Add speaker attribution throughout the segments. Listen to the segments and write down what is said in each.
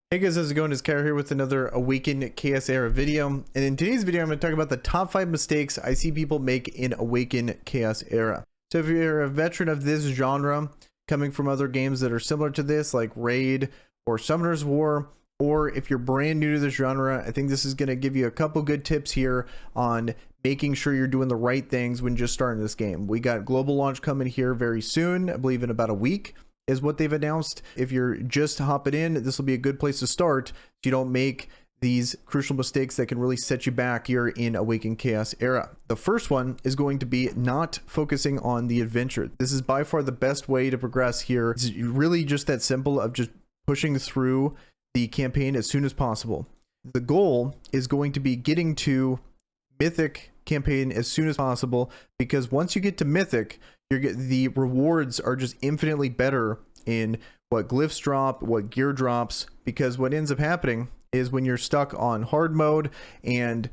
Speaker 1: Hey guys, how's it going? It's Kyle here with another Awaken Chaos Era video. And in today's video, I'm going to talk about the top 5 mistakes I see people make in Awaken Chaos Era. So if you're a veteran of this genre, coming from other games that are similar to this, like Raid or Summoner's War, or if you're brand new to this genre, I think this is going to give you a couple good tips here on making sure you're doing the right things when just starting this game. We got global launch coming here very soon, I believe in about a week is what they've announced. If you're just hopping in, this will be a good place to start so you don't make these crucial mistakes that can really set you back here in Awaken Chaos Era. The first one is going to be not focusing on the adventure. This is by far the best way to progress here. It's really just that simple of just pushing through the campaign as soon as possible. The goal is going to be getting to Mythic campaign as soon as possible, because once you get to Mythic, the rewards are just infinitely better in what glyphs drop, what gear drops, because what ends up happening is when you're stuck on hard mode and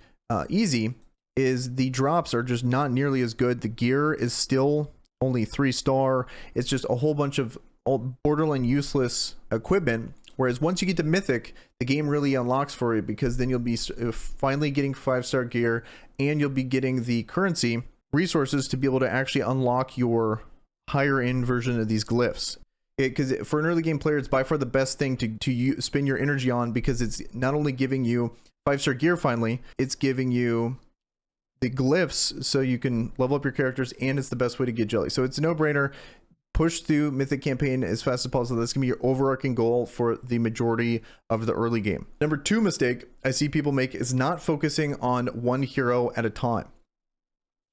Speaker 1: easy, is the drops are just not nearly as good. The gear is still only 3-star. It's just a whole bunch of borderline useless equipment. Whereas once you get to Mythic, the game really unlocks for you, because then you'll be finally getting 5-star gear, and you'll be getting the currency resources to be able to actually unlock your higher end version of these glyphs. Because for an early game player, it's by far the best thing to spend your energy on, because it's not only giving you 5-star gear finally, it's giving you the glyphs so you can level up your characters, and it's the best way to get jelly. So it's a no-brainer. Push through Mythic campaign as fast as possible. That's gonna be your overarching goal for the majority of the early game. Number 2 mistake I see people make is not focusing on one hero at a time.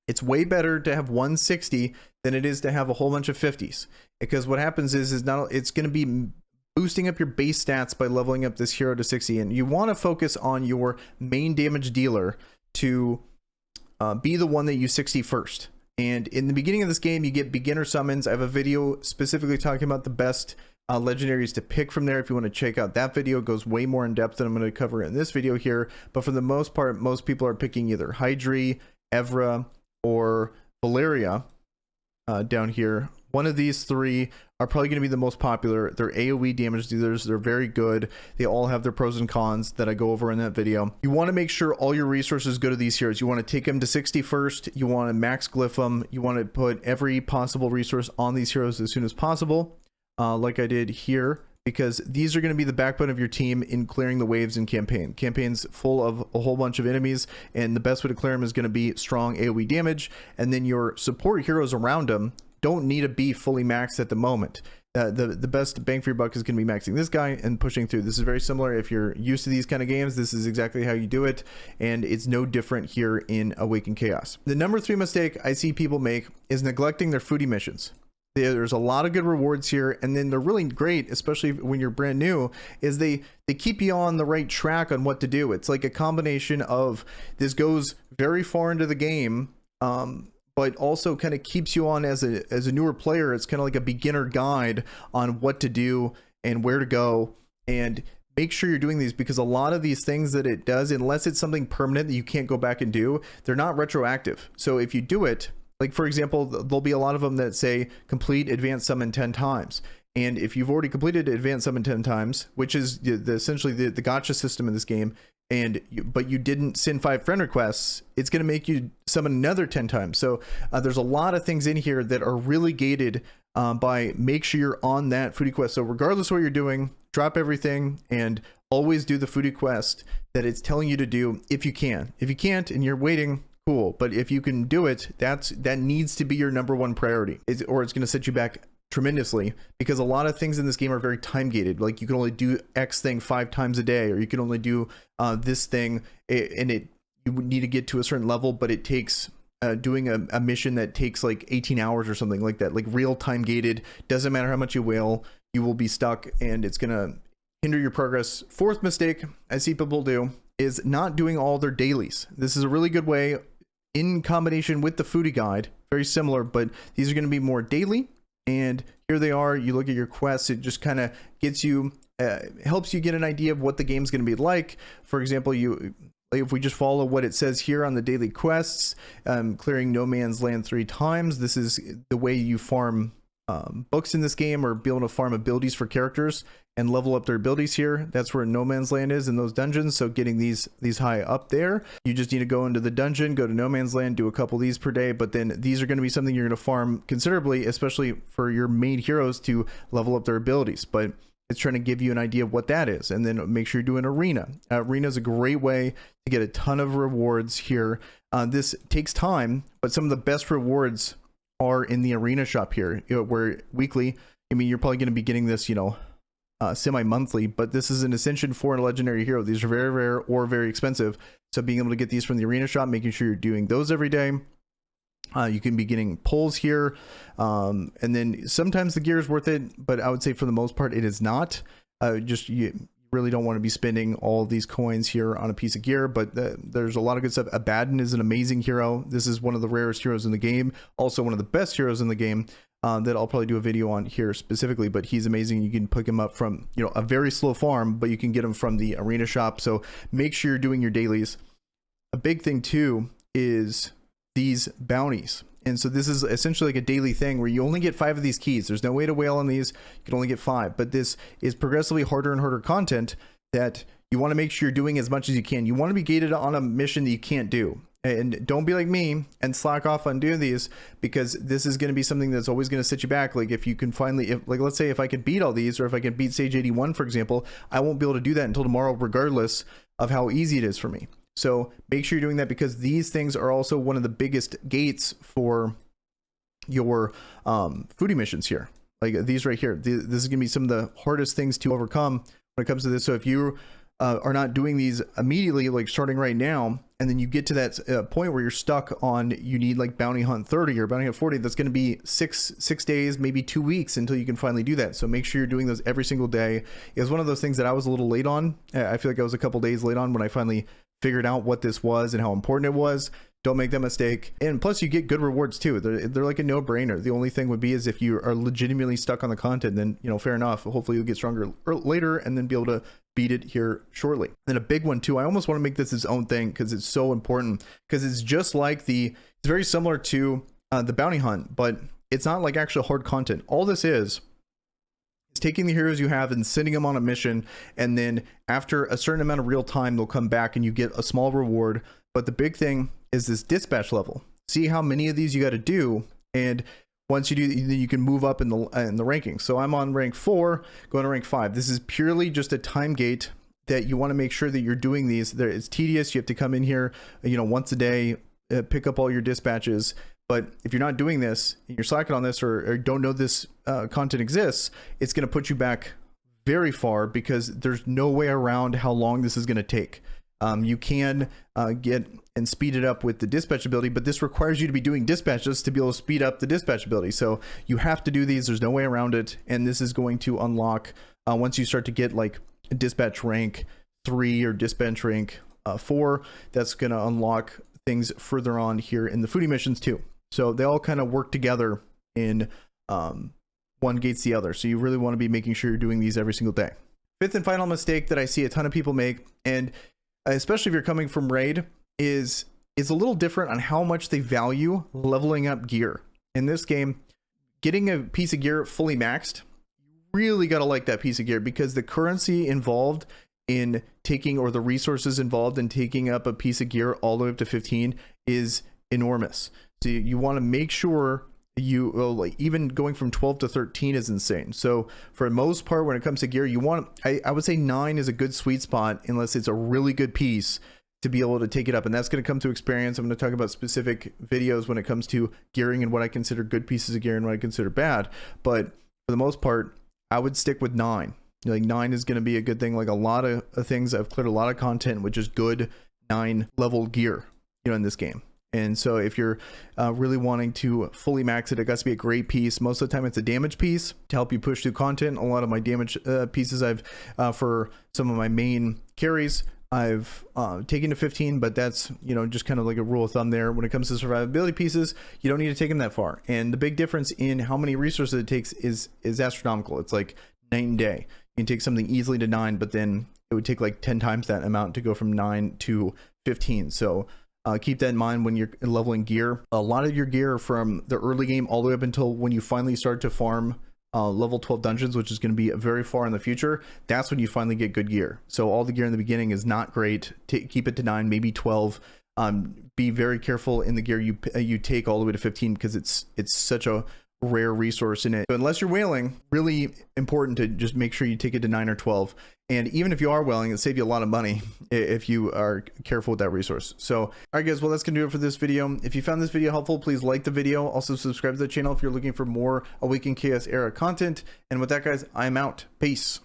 Speaker 1: It's way better to have 160 than it is to have a whole bunch of 50s, because what happens is it's going to be boosting up your base stats by leveling up this hero to 60, and you want to focus on your main damage dealer to be the one that you 60 first. And in the beginning of this game, you get beginner summons. I have a video specifically talking about the best legendaries to pick from there. If you want to check out that video, it goes way more in depth than I'm going to cover in this video here. But for the most part, most people are picking either Hydri, Evra, or Valeria down here. One of these three are probably going to be the most popular. They're AoE damage dealers. They're very good. They all have their pros and cons that I go over in that video. You want to make sure all your resources go to these heroes. You want to take them to 60 first. You want to max glyph them. You want to put every possible resource on these heroes as soon as possible, like I did here, because these are going to be the backbone of your team in clearing the waves in campaign. Campaign's full of a whole bunch of enemies, and the best way to clear them is going to be strong AoE damage. And then your support heroes around them don't need to be fully maxed at the moment. The best bang for your buck is going to be maxing this guy and pushing through. This is very similar. If you're used to these kind of games, this is exactly how you do it, and it's no different here in Awaken Chaos. The number 3 mistake I see people make is neglecting their foodie missions. There's a lot of good rewards here, and then they're really great, especially when you're brand new, is they keep you on the right track on what to do. It's like a combination of, this goes very far into the game, but also kind of keeps you on as a newer player. It's kind of like a beginner guide on what to do and where to go, and make sure you're doing these, because a lot of these things that it does, unless it's something permanent that you can't go back and do, they're not retroactive. So if you do it, like for example, there'll be a lot of them that say complete advanced summon 10 times. And if you've already completed advanced summon 10 times, which is essentially the gotcha system in this game, but you didn't send 5 friend requests, it's going to make you summon another 10 times. So there's a lot of things in here that are really gated by make sure you're on that foodie quest. So regardless of what you're doing, drop everything and always do the foodie quest that it's telling you to do if you can. If you can't and you're waiting, cool. But if you can do it, that needs to be your number 1 priority, or it's going to set you back tremendously, because a lot of things in this game are very time gated. Like you can only do X thing 5 times a day, or you can only do this thing, and you would need to get to a certain level, but it takes doing a mission that takes like 18 hours or something like that. Like real time gated, doesn't matter how much you wail, you will be stuck, and it's gonna hinder your progress. 4th mistake I see people do is not doing all their dailies. This is a really good way, in combination with the foodie guide, very similar, but these are going to be more daily. And here they are. You look at your quests, it just kind of gets you, helps you get an idea of what the game's going to be like. For example, if we just follow what it says here on the daily quests, clearing No Man's Land 3 times, this is the way you farm books in this game, or be able to farm abilities for characters. and level up their abilities here. That's where no man's land is in those dungeons. So getting these high up there, you just need to go into the dungeon, go to no man's land, do a couple of these per day. But then these are going to be something you're going to farm considerably, especially for your main heroes to level up their abilities. But it's trying to give you an idea of what that is. And then make sure you do an arena. Arena is a great way to get a ton of rewards here. This takes time, but some of the best rewards are in the arena shop here, where weekly, I mean, you're probably going to be getting this, semi-monthly, but this is an Ascension 4 and a Legendary Hero. These are very rare or very expensive. So being able to get these from the arena shop, making sure you're doing those every day. You can be getting pulls here. And then sometimes the gear is worth it, but I would say for the most part, it is not. You really don't want to be spending all these coins here on a piece of gear, but there's a lot of good stuff. Abaddon is an amazing hero. This is one of the rarest heroes in the game. Also one of the best heroes in the game. That I'll probably do a video on here specifically, but he's amazing. You can pick him up from, a very slow farm, but you can get him from the arena shop. So make sure you're doing your dailies. A big thing too is these bounties. And so this is essentially like a daily thing where you only get 5 of these keys. There's no way to whale on these. You can only get 5, but this is progressively harder and harder content that you want to make sure you're doing as much as you can. You want to be gated on a mission that you can't do. And don't be like me and slack off on doing these, because this is going to be something that's always going to set you back. Like if you can finally, let's say if I could beat all these, or if I can beat Stage 81, for example, I won't be able to do that until tomorrow, regardless of how easy it is for me. So make sure you're doing that, because these things are also one of the biggest gates for your foodie missions here. Like these right here, this is going to be some of the hardest things to overcome when it comes to this. So if you are not doing these immediately, like starting right now, and then you get to that point where you're stuck on, you need like bounty hunt 30 or bounty hunt 40, that's going to be six days, maybe 2 weeks until you can finally do that. So make sure you're doing those every single day. It was one of those things that I was a little late on. I feel like I was a couple days late on when I finally figured out what this was and how important it was. Don't make that mistake. And plus you get good rewards too. They're like a no-brainer. The only thing would be is if you are legitimately stuck on the content, then fair enough. Hopefully you'll get stronger later and then be able to beat it here shortly. And a big one too, I almost want to make this its own thing because it's so important, because it's just like it's very similar to the bounty hunt, but it's not like actual hard content. All this is taking the heroes you have and sending them on a mission, and then after a certain amount of real time they'll come back and you get a small reward. But the big thing is this dispatch level. See how many of these you got to do, and once you do, you can move up in the rankings. So I'm on rank 4, going to rank 5. This is purely just a time gate that you want to make sure that you're doing these. It's tedious. You have to come in here, once a day, pick up all your dispatches. But if you're not doing this, and you're slacking on this, or don't know this content exists, it's going to put you back very far, because there's no way around how long this is going to take. You can get and speed it up with the dispatch ability, but this requires you to be doing dispatches to be able to speed up the dispatch ability. So you have to do these. There's no way around it. And this is going to unlock once you start to get like dispatch rank 3 or dispatch rank 4, that's going to unlock things further on here in the foodie missions too. So they all kind of work together in one gates the other. So you really want to be making sure you're doing these every single day. Fifth and final mistake that I see a ton of people make, and especially if you're coming from raid, is a little different on how much they value leveling up gear. In this game, getting a piece of gear fully maxed, you really got to like that piece of gear, because the currency involved in taking, or the resources involved in taking up a piece of gear all the way up to 15 is enormous. So you want to make sure like even going from 12 to 13 is insane. So for the most part, when it comes to gear, you want, I would say 9 is a good sweet spot, unless it's a really good piece to be able to take it up. And that's going to come to experience. I'm going to talk about specific videos when it comes to gearing and what I consider good pieces of gear and what I consider bad. But for the most part, I would stick with 9. Like 9 is going to be a good thing. Like a lot of things, I've cleared a lot of content which is good 9 level gear, in this game. And so if you're really wanting to fully max it, it got to be a great piece. Most of the time it's a damage piece to help you push through content. A lot of my damage pieces I've for some of my main carries, I've taken to 15, but that's, just kind of like a rule of thumb there. When it comes to survivability pieces, you don't need to take them that far. And the big difference in how many resources it takes is astronomical. It's like night and day. You can take something easily to 9, but then it would take like 10 times that amount to go from 9 to 15. So keep that in mind when you're leveling gear. A lot of your gear from the early game all the way up until when you finally start to farm level 12 dungeons, which is going to be very far in the future, that's when you finally get good gear. So all the gear in the beginning is not great. Keep it to 9, maybe 12. Be very careful in the gear you take all the way to 15, because it's such a rare resource in it. So unless you're whaling, really important to just make sure you take it to 9 or 12. And even if you are whaling, it'll save you a lot of money if you are careful with that resource. So, all right, guys, well, that's gonna do it for this video. If you found this video helpful, please like the video. Also subscribe to the channel if you're looking for more Awaken Chaos Era content. And with that, guys, I'm out. Peace.